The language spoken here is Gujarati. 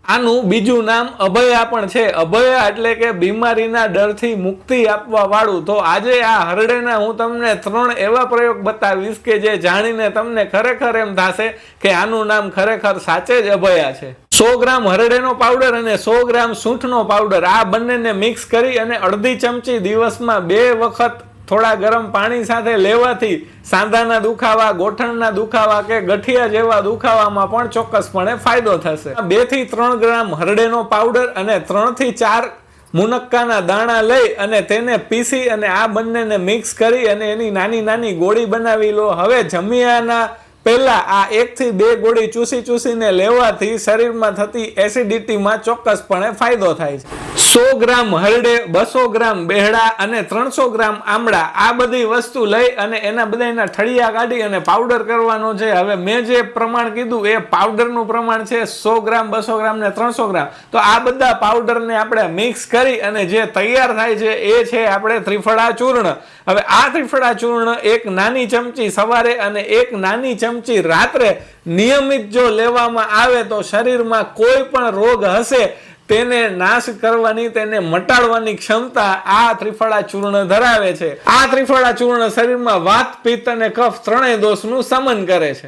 આનું બીજું નામ અભયા પણ છે। અભયા એટલે કે બીમારીના ડરથી મુક્તિ આપવા વાળું। તો આજે આ હરડેના હું તમને 3 એવા પ્રયોગ બતાવીશ કે જે જાણીને તમને ખરેખર એમ થશે કે આનું નામ ખરેખર સાચે જ અભયા છે। 100 ગ્રામ હરડેનો પાવડર અને 100 ગ્રામ સૂંઠનો પાવડર આ બંનેને મિક્સ કરી અને અડધી ચમચી દિવસમાં 2 વખત થોડા ગરમ પાણી સાથે લેવાથી સાંધાના દુખાવા, ગોઠણના દુખાવા કે ગઠિયા જેવા દુખાવામાં પણ ચોક્કસપણે ફાયદો થશે। 2 થી 3 ગ્રામ હરડેનો પાવડર અને 3 થી 4 મુનક્કાના દાણા લઈ અને તેને પીસી અને આ બંનેને મિક્સ કરી અને એની નાની નાની ગોળી બનાવી લો। હવે જમ્યાના પહેલા આ 1 થી 2 ગોળી ચૂસીને લેવાથી શરીરમાં થતી એસિડિટીમાં ચોક્કસપણે ફાયદો થાય છે। 100 ગ્રામ હરડે, 200 ગ્રામ બેહડા અને 300 ગ્રામ આમળા આ બધી વસ્તુ લઈ અને એના બધાના ઠળિયા કાઢી અને પાવડર કરવાનો છે। હવે મેં જે પ્રમાણ કીધું એ પાવડરનું પ્રમાણ છે 100 ગ્રામ, 200 ગ્રામ ને 300 ગ્રામ। તો આ બધા પાવડરને આપણે મિક્સ કરી અને જે તૈયાર થાય છે એ છે આપણે ત્રિફળા ચૂર્ણ। હવે આ ત્રિફળા ચૂર્ણ એક નાની ચમચી સવારે અને એક નાની ચમચી રાત્રે નિયમિત જો લેવામાં આવે તો શરીરમાં કોઈ પણ રોગ હશે તેને નાશ કરવાની, તેને મટાડવાની ક્ષમતા આ ત્રિફળા ચૂર્ણ ધરાવે છે। આ ત્રિફળા ચૂર્ણ શરીરમાં વાત, પિત્ત અને કફ ત્રણેય દોષનું શમન કરે છે।